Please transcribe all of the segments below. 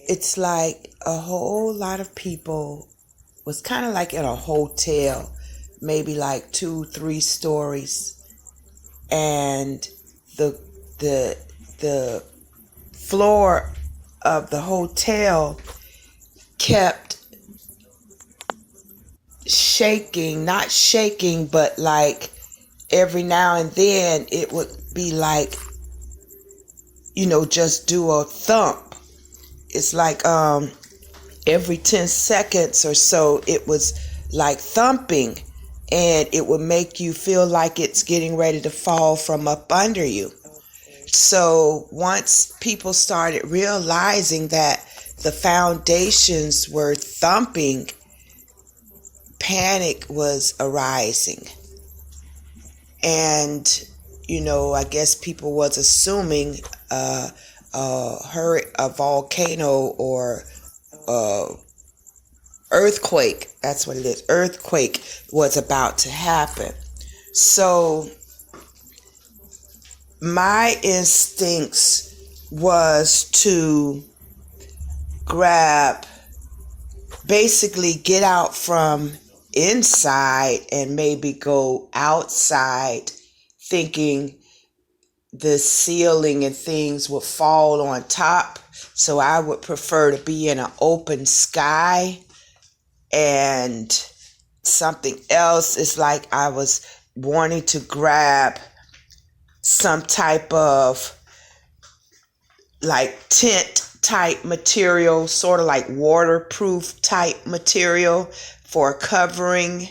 it's like a whole lot of people was kind of like in a hotel, maybe like 2-3 stories, and the floor of the hotel kept shaking, not shaking, but like every now and then it would be like, just do a thump. It's like every 10 seconds or so it was like thumping, and it would make you feel like it's getting ready to fall from up under you. So once people started realizing that the foundations were thumping, panic was arising. And, I guess people was assuming a volcano or earthquake, that's what it is, earthquake was about to happen. So my instincts was to basically get out from inside and maybe go outside, thinking the ceiling and things would fall on top. So I would prefer to be in an open sky. And something else is like I was wanting to grab some type of like tent type material, sort of like waterproof type material for covering,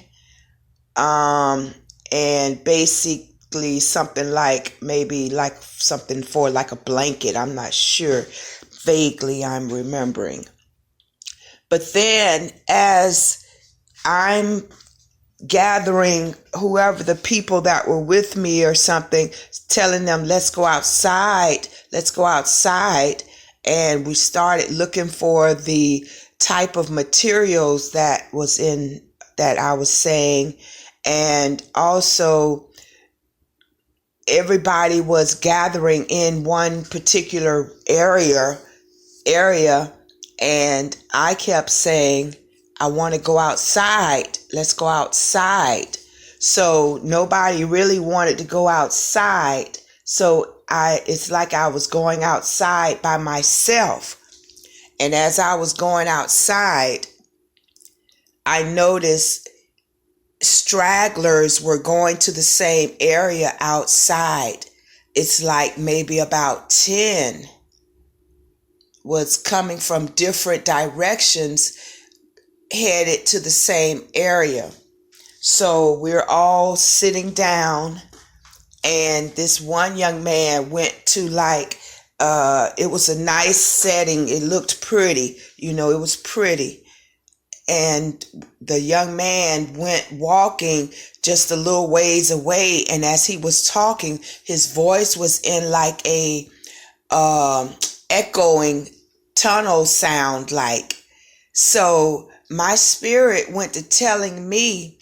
and basically something like maybe like something for like a blanket. I'm not sure. Vaguely I'm remembering. But then as I'm gathering whoever the people that were with me or something, telling them, let's go outside. And we started looking for the type of materials that I was saying. And also everybody was gathering in one particular area. And I kept saying, I want to go outside. Let's go outside. So nobody really wanted to go outside. So it's like I was going outside by myself. And as I was going outside, I noticed stragglers were going to the same area outside. It's like maybe about 10 was coming from different directions, headed to the same area. So we're all sitting down, and this one young man went to like, it was a nice setting. It looked pretty, it was pretty. And the young man went walking just a little ways away. And as he was talking, his voice was in like a echoing tunnel sound like. So my spirit went to telling me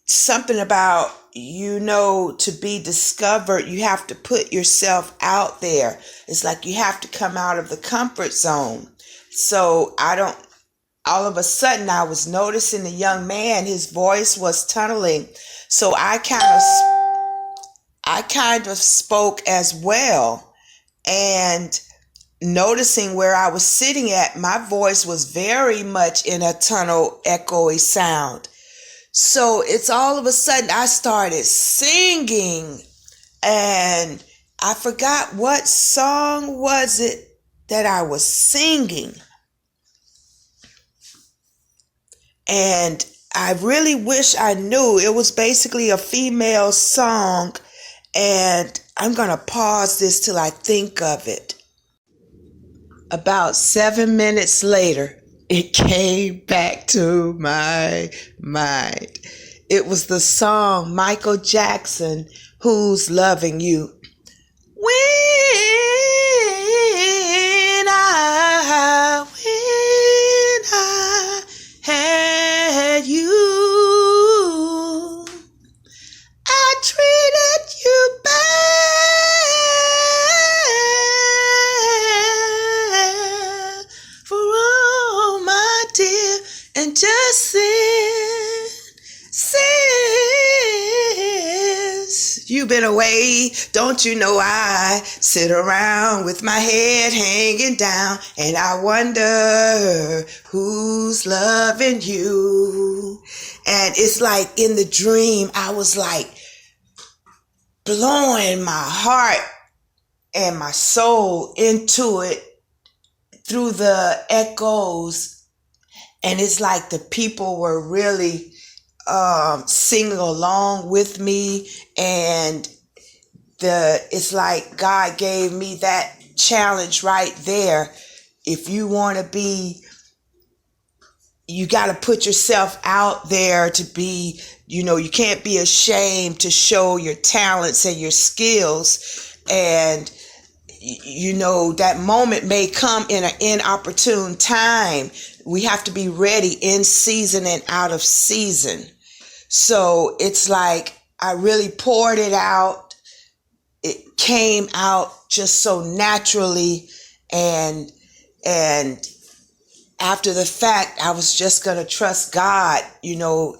something about, to be discovered, you have to put yourself out there. It's like you have to come out of the comfort zone. So all of a sudden I was noticing the young man, his voice was tunneling. So I kind of spoke as well. And noticing where I was sitting at, my voice was very much in a tunnel echoey sound. So it's all of a sudden I started singing, and I forgot what song was it that I was singing. And I really wish I knew. It was basically a female song, and I'm going to pause this till I think of it. About 7 minutes later, it came back to my mind. It was the song Michael Jackson, Who's Loving You. When I had you, I treated you bad. been away? Don't you know I sit around with my head hanging down, and I wonder who's loving you. And it's like in the dream, I was like blowing my heart and my soul into it through the echoes. And it's like the people were really singing along with me, and it's like God gave me that challenge right there. If you want to be, you got to put yourself out there to be, you can't be ashamed to show your talents and your skills. And that moment may come in an inopportune time. We have to be ready in season and out of season. So it's like I really poured it out. It came out just so naturally. And after the fact, I was just going to trust God, no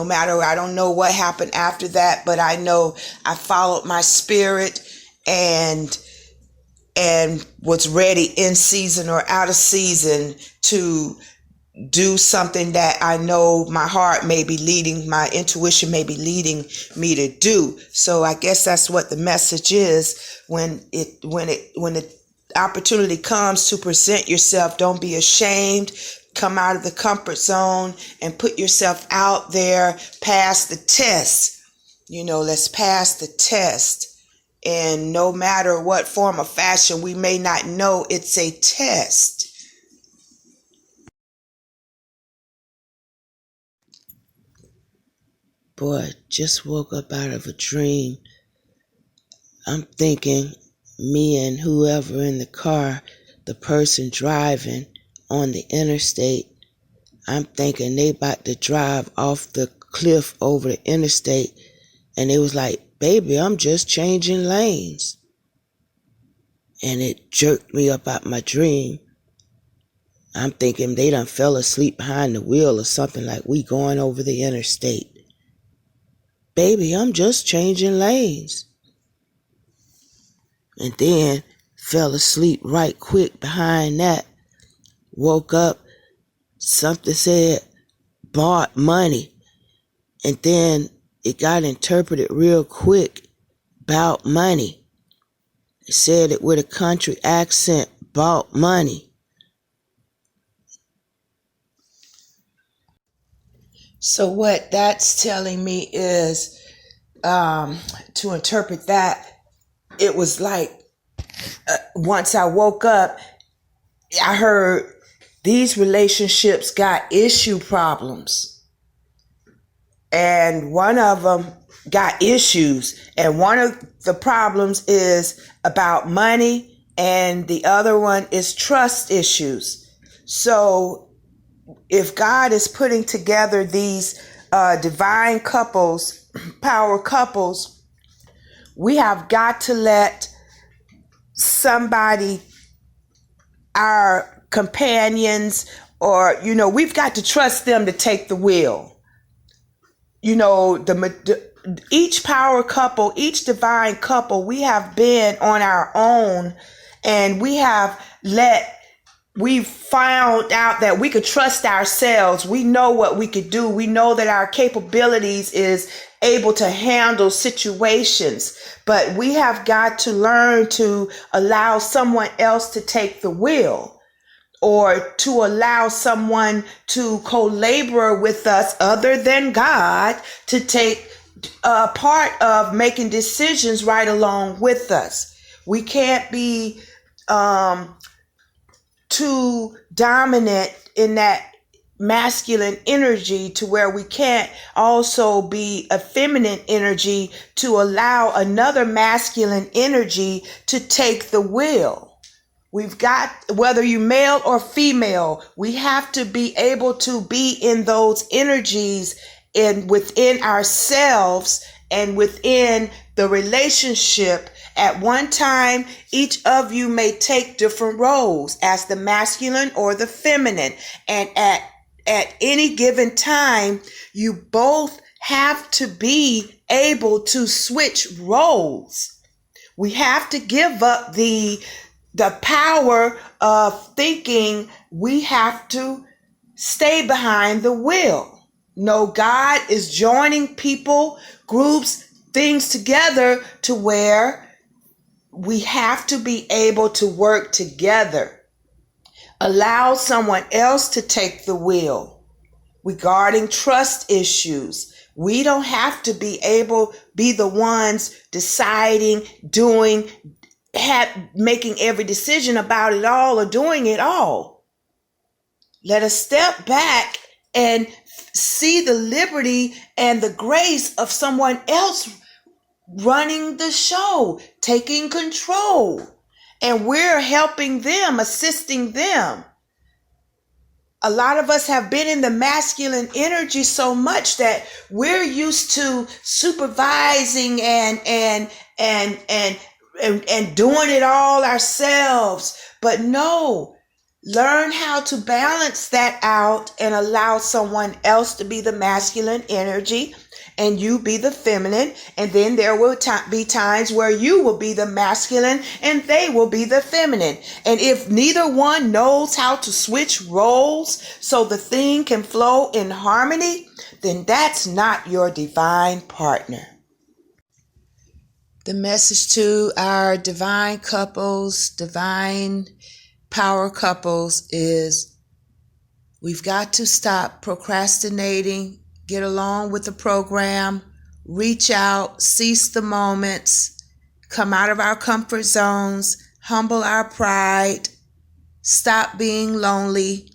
matter, I don't know what happened after that, but I know I followed my spirit and was ready in season or out of season to do something that I know my heart may be leading, my intuition may be leading me to do. So I guess that's what the message is. When the opportunity comes to present yourself, don't be ashamed. Come out of the comfort zone and put yourself out there, pass the test. Let's pass the test. And no matter what form of fashion, we may not know it's a test. Boy, just woke up out of a dream. I'm thinking me and whoever in the car, the person driving on the interstate, I'm thinking they about to drive off the cliff over the interstate. And it was like, baby, I'm just changing lanes. And it jerked me up out my dream. I'm thinking they done fell asleep behind the wheel or something, like we going over the interstate. Baby, I'm just changing lanes. And then fell asleep right quick behind that. Woke up, something said, bought money. And then it got interpreted real quick, about money. It said it with a country accent, bought money. So what that's telling me is, to interpret that, it was like, once I woke up, I heard these relationships got issue problems. And one of them got issues. And one of the problems is about money, and the other one is trust issues. So if God is putting together these divine couples, power couples, we have got to let somebody, our companions, or, we've got to trust them to take the wheel. Each power couple, each divine couple, we have been on our own, and we've found out that we could trust ourselves. We know what we could do. We know that our capabilities is able to handle situations, but we have got to learn to allow someone else to take the wheel, or to allow someone to co-labor with us other than God to take part of making decisions right along with us. We can't be too dominant in that masculine energy to where we can't also be a feminine energy to allow another masculine energy to take the wheel. We've got, whether you male or female, we have to be able to be in those energies and within ourselves and within the relationship. At one time, each of you may take different roles as the masculine or the feminine. And at any given time, you both have to be able to switch roles. We have to give up the power of thinking we have to stay behind the wheel. No, God is joining people, groups, things together to where we have to be able to work together. Allow someone else to take the wheel. Regarding trust issues, we don't have to be the ones deciding, doing, making every decision about it all or doing it all. Let us step back and see the liberty and the grace of someone else running the show, taking control, and we're helping them, assisting them. A lot of us have been in the masculine energy so much that we're used to supervising and doing it all ourselves. But no, learn how to balance that out and allow someone else to be the masculine energy and you be the feminine. And then there will be times where you will be the masculine and they will be the feminine. And if neither one knows how to switch roles so the thing can flow in harmony, then that's not your divine partner. The message to our divine couples, divine power couples is we've got to stop procrastinating, get along with the program, reach out, seize the moments, come out of our comfort zones, humble our pride, stop being lonely.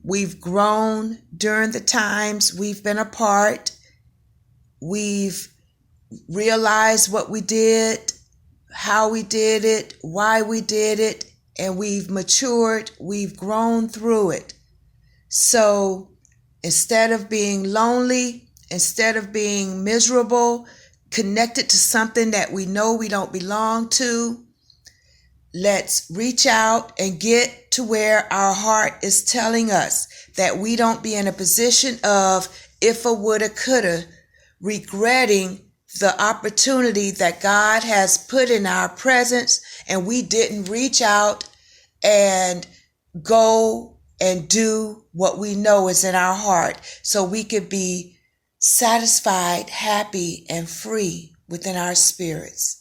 We've grown during the times we've been apart. We've realized what we did, how we did it, why we did it, and we've matured. We've grown through it. So instead of being lonely, instead of being miserable, connected to something that we know we don't belong to, let's reach out and get to where our heart is telling us that we don't be in a position of if'a, woulda, coulda, regretting the opportunity that God has put in our presence and we didn't reach out and go and do what we know is in our heart so we could be satisfied, happy, and free within our spirits.